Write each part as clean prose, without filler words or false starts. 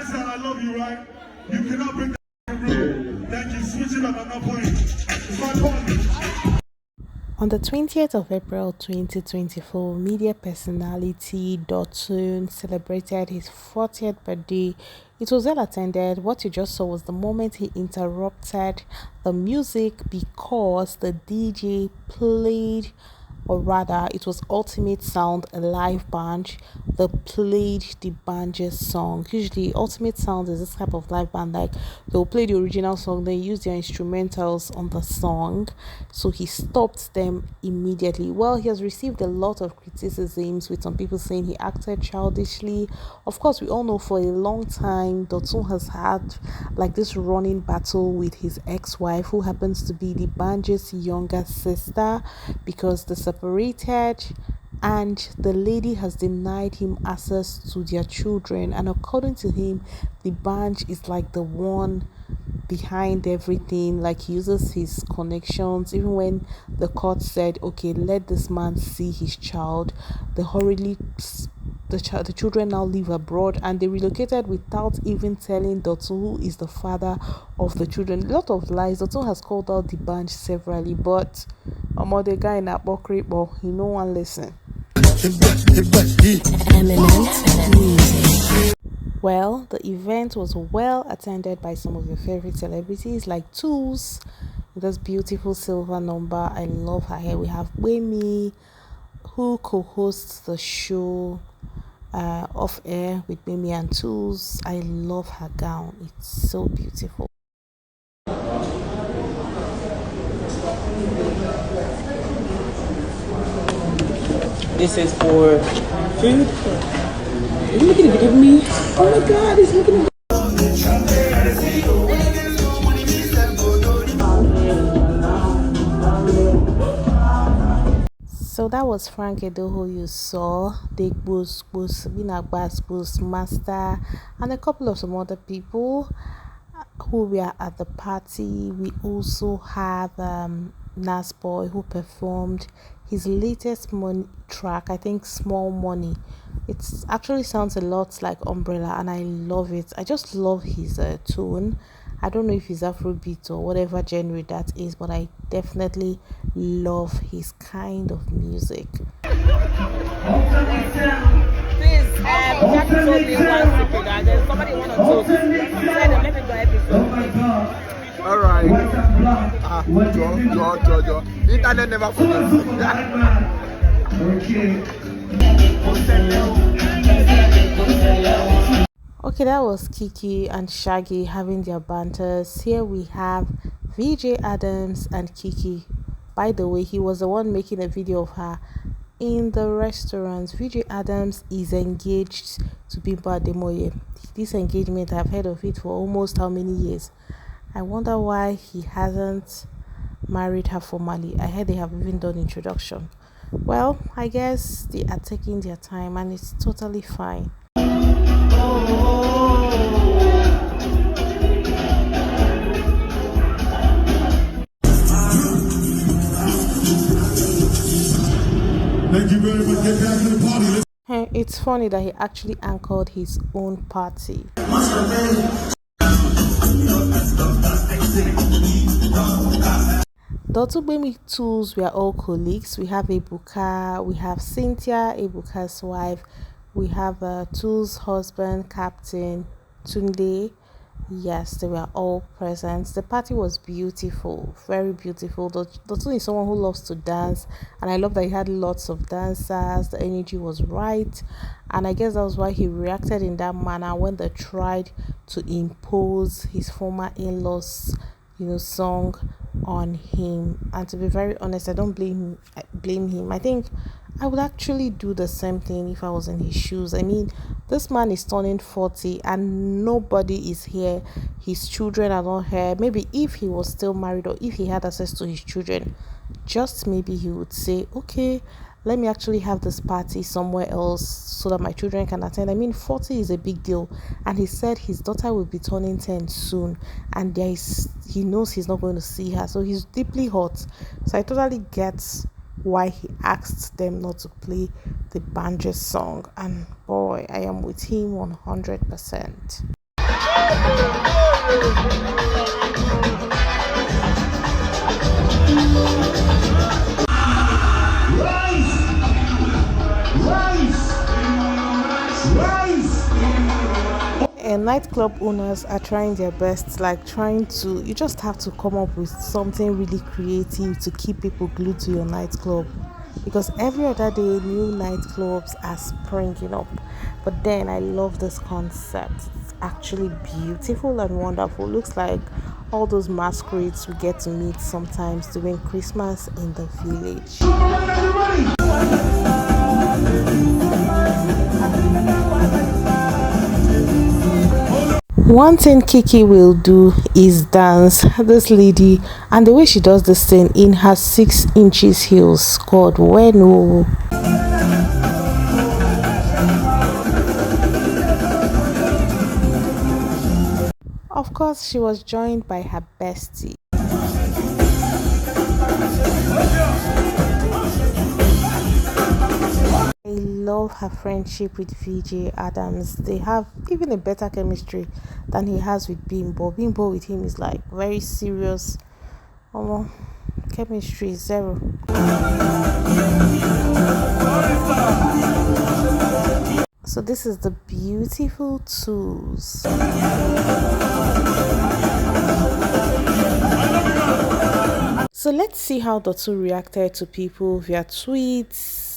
say I love you, right? You cannot bring that room. Thank you. Switch it up. I'm not playing. It's my party. On the 20th of April 2024, media personality Dotun celebrated his 40th birthday. It was well attended. What you just saw was the moment he interrupted the music because the DJ played, or rather it was Ultimate Sound, a live band that played the Dbanj's song. Usually Ultimate Sound is this type of live band, like they'll play the original song, then use their instrumentals on the song. So he stopped them immediately. Well, he has received a lot of criticisms, with some people saying he acted childishly. Of course, we all know for a long time Dotun has had like this running battle with his ex-wife, who happens to be the Dbanj's younger sister, because the separated and the lady has denied him access to their children. And according to him, the Dbanj is like the one behind everything. Like, he uses his connections. Even when the court said, okay, let this man see his child, the children now live abroad, and they relocated without even telling Dotun, who is the father of the children. A lot of lies. Dotun has called out the Dbanj severally, but the guy in that bokri, but he no one listen. Well, the event was well attended by some of your favorite celebrities like Tools, this beautiful silver number. I love her hair. We have Wemi, who co-hosts the show off air with Mimi and Tools. I love her gown. It's so beautiful. This is for food. Are you looking at me? Oh my God, he's looking at So that was Frank Edo, who you saw, the Bus Master, and a couple of some other people who were at the party. We also have Nas Boy, who performed his latest track, I think Small Money. It actually sounds a lot like Umbrella, and I love it. I just love his tone. I don't know if it's Afrobeat or whatever genre that is, but I definitely love his kind of music. Please, Shaggi told me one secret, and then somebody want to talk. Let me go episode. Alright. Joe. Internet never forgets. Okay, that was Kiki and Shaggi having their banters. Here we have VJ Adams and Kiki. By the way, he was the one making a video of her in the restaurant. VJ Adams is engaged to Bimbo Ademoye. This engagement, I've heard of it for almost how many years? I wonder why he hasn't married her formally. I heard they have even done introduction. Well, I guess they are taking their time, and it's totally fine. Thank you very much. Get back to the party. It's funny that he actually anchored his own party. Dotun Tools, we are all colleagues. We have Ebuka, we have Cynthia, Ebuka's wife, we have Tools' husband, Captain Tunde. Yes, they were all present. The party was beautiful, very beautiful. Dotun is someone who loves to dance, and I love that he had lots of dancers. The energy was right, and I guess that was why he reacted in that manner when they tried to impose his former in-laws, song on him. And to be very honest, I don't blame him. I think I would actually do the same thing if I was in his shoes. I mean, this man is turning 40 and nobody is here. His children are not here. Maybe if he was still married, or if he had access to his children, just maybe he would say, okay, let me actually have this party somewhere else so that my children can attend. I mean, 40 is a big deal, and he said his daughter will be turning 10 soon, and he knows he's not going to see her, so he's deeply hurt. So I totally get why he asked them not to play the Dbanj song, and boy, I am with him 100%. And nightclub owners are trying their best, like you just have to come up with something really creative to keep people glued to your nightclub, because every other day new nightclubs are springing up. But then I love this concept. It's actually beautiful and wonderful. Looks like all those masquerades we get to meet sometimes during Christmas in the village. One thing Kiki will do is dance. This lady, and the way she does this thing in her 6 inches heels, God, when oh. Of course, she was joined by her bestie. I love her friendship with VJ Adams. They have even a better chemistry than he has with Bimbo. Bimbo with him is like very serious. Chemistry is zero. So this is the beautiful tools. So let's see how Dotun reacted to people via tweets.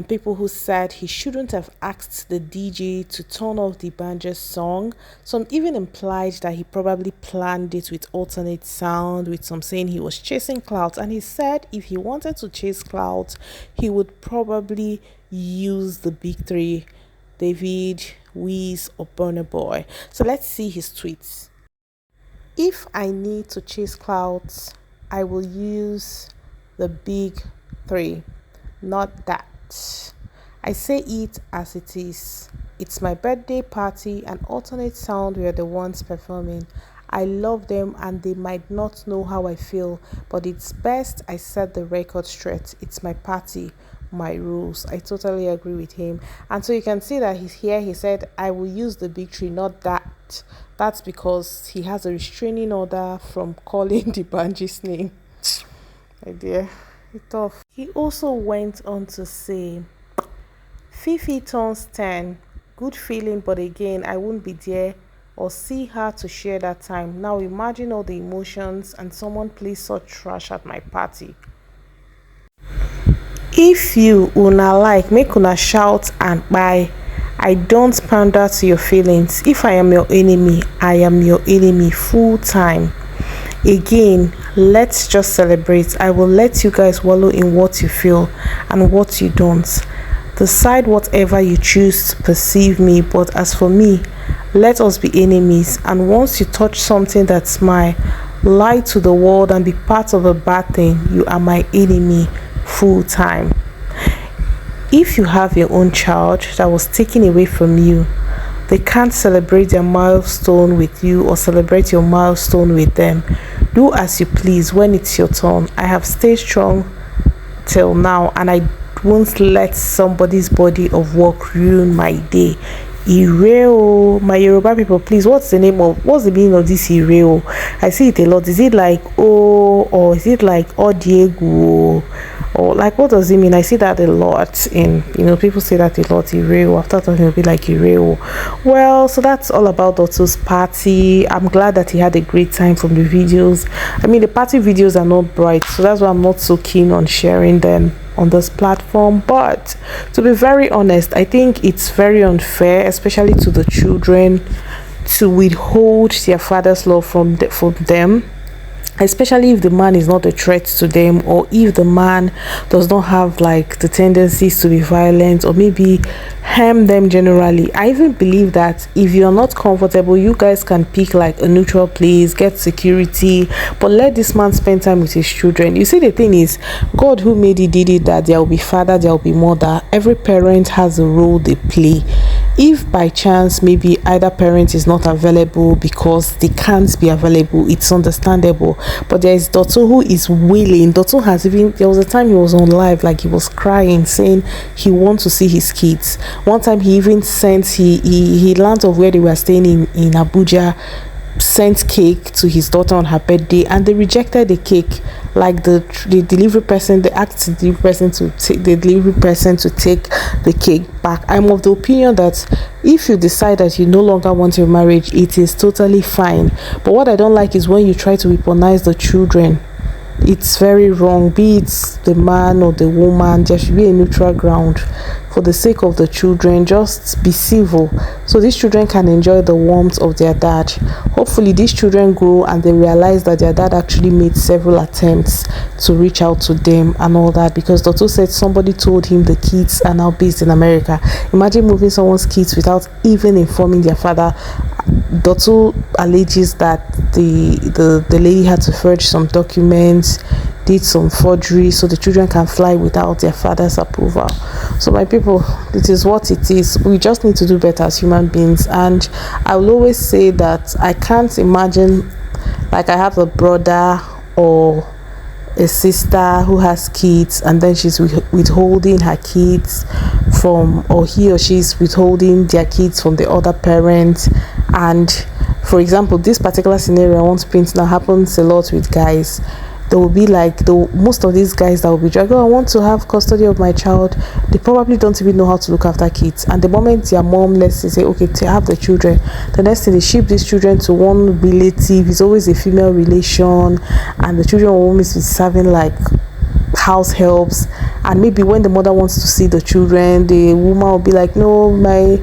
People who said he shouldn't have asked the DJ to turn off the Dbanj's song. Some even implied that he probably planned it with alternate sound, with some saying he was chasing clouds. And he said if he wanted to chase clouds, he would probably use the big three: David, Wiz, or Burna Boy. So let's see his tweets. If I need to chase clouds, I will use the big three, not that. I say it as it is. It's my birthday party and alternate sound were the ones performing. I love them and they might not know how I feel, but it's best I set the record straight. It's my party, my rules. I totally agree with him. And so you can see that he said I will use the big three, not that. That's because he has a restraining order from calling the Dbanj's name. My dear, it's tough. He also went on to say, Fifi turns 10. Good feeling, but again, I won't be there or see her to share that time. Now imagine all the emotions and someone plays such trash at my party. If you una like, make una shout and buy. I don't pander to your feelings. If I am your enemy, I am your enemy full time. Again, let's just celebrate. I will let you guys wallow in what you feel and what you don't. Decide whatever you choose to perceive me, but as for me, let us be enemies. And once you touch something that's mine, lie to the world and be part of a bad thing, you are my enemy full time. If you have your own child that was taken away from you, they can't celebrate their milestone with you or celebrate your milestone with them. Do as you please when it's your turn. I have stayed strong till now and I won't let somebody's body of work ruin my day. Ireo, my Yoruba people, please, what's the meaning of this Ireo? I see it a lot. Is it like or is it like Diego? Or like, what does it mean? I see that a lot in, people say that a lot, Ireo. After talking, it'll be like Ireo. Well, so that's all about Dotun's party. I'm glad that he had a great time from the videos. I mean, the party videos are not bright, so that's why I'm not so keen on sharing them on this platform. But to be very honest, I think it's very unfair, especially to the children, to withhold their father's love from them, especially if the man is not a threat to them, or if the man does not have like the tendencies to be violent or maybe harm them generally. I even believe that if you're not comfortable, you guys can pick like a neutral place, get security, but let this man spend time with his children. You see, the thing is, God who made it did it that there will be father, there will be mother. Every parent has a role they play. If by chance maybe either parent is not available because they can't be available, it's understandable. But there is Dotun who is willing. Dotun has even, there was a time he was on live, like he was crying, saying he wants to see his kids. One time he even sent, he learned of where they were staying in Abuja, sent cake to his daughter on her birthday, and they rejected the cake. Like the delivery person, they asked the delivery person to take the cake back. I'm of the opinion that if you decide that you no longer want your marriage, it is totally fine. But what I don't like is when you try to weaponize the children. It's very wrong. Be it the man or the woman, there should be a neutral ground. For the sake of the children, just be civil so these children can enjoy the warmth of their dad. Hopefully these children grow and they realize that their dad actually made several attempts to reach out to them and all that, because Dotun said somebody told him the kids are now based in America. Imagine moving someone's kids without even informing their father. Dotun alleges that the lady had to forge some documents, did some forgery so the children can fly without their father's approval. So my people, it is what it is. We just need to do better as human beings. And I will always say that I can't imagine, like, I have a brother or a sister who has kids and then she's withholding her kids from, or he or she's withholding their kids from the other parent. And for example, this particular scenario I want to paint now happens a lot with guys. They will be like, most of these guys that will be like, oh, I want to have custody of my child. They probably don't even know how to look after kids. And the moment their mom, let's say, okay, to have the children, the next thing they ship these children to one relative. It's always a female relation, and the children will always be serving like house helps. And maybe when the mother wants to see the children, the woman will be like, no, my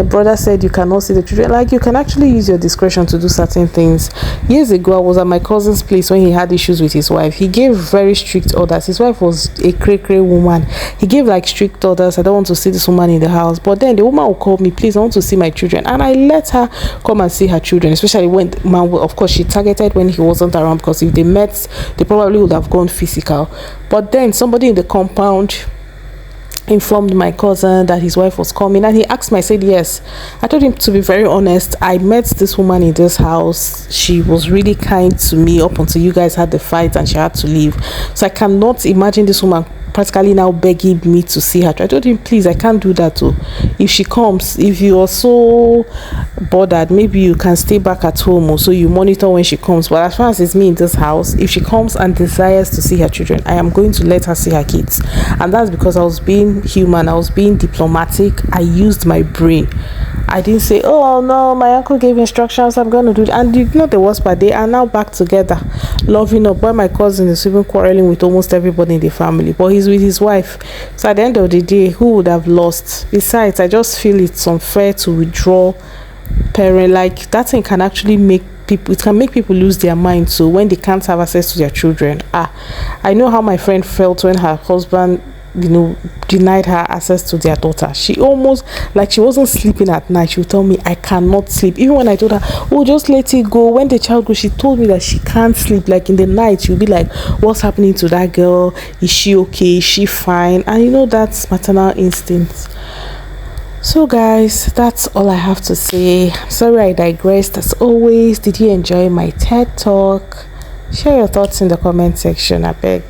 brother said you cannot see the children. Like, you can actually use your discretion to do certain things. Years ago, I was at my cousin's place when he had issues with his wife. He gave very strict orders. His wife was a cray woman. He gave like strict orders. I don't want to see this woman in the house. But then the woman will call me, please, I want to see my children. And I let her come and see her children, especially when the man, of course, she targeted when he wasn't around, because if they met, they probably would have gone physical. But then somebody in the compound informed my cousin that his wife was coming, and he asked me. I said yes. I told him, to be very honest, I met this woman in this house. She was really kind to me up until you guys had the fight and she had to leave. So I cannot imagine this woman practically now begging me to see her. I told him, please, I can't do that too. If she comes, if you are so bothered, maybe you can stay back at home, so you monitor when she comes. But as far as it's me in this house, if she comes and desires to see her children, I am going to let her see her kids. And that's because I was being human, I was being diplomatic, I used my brain. I didn't say, oh no, my uncle gave instructions, I'm going to do that. And you know the worst part, they are now back together, loving up. While my cousin is even quarreling with almost everybody in the family, but he's with his wife. So at the end of the day, who would have lost? Besides, I just feel it's unfair to withdraw parent. Like, that thing can actually make people, it can make people lose their mind. So when they can't have access to their children, I know how my friend felt when her husband, you know, denied her access to their daughter. She almost, like, she wasn't sleeping at night. She would tell me, I cannot sleep. Even when I told her, oh, just let it go, when the child goes, she told me that she can't sleep. Like, in the night, she'll be like, what's happening to that girl? Is she okay? Is she fine? And you know, that's maternal instinct. So guys, that's all I have to say. Sorry I digressed. As always, did you enjoy my TED talk? Share your thoughts in the comment section, I beg.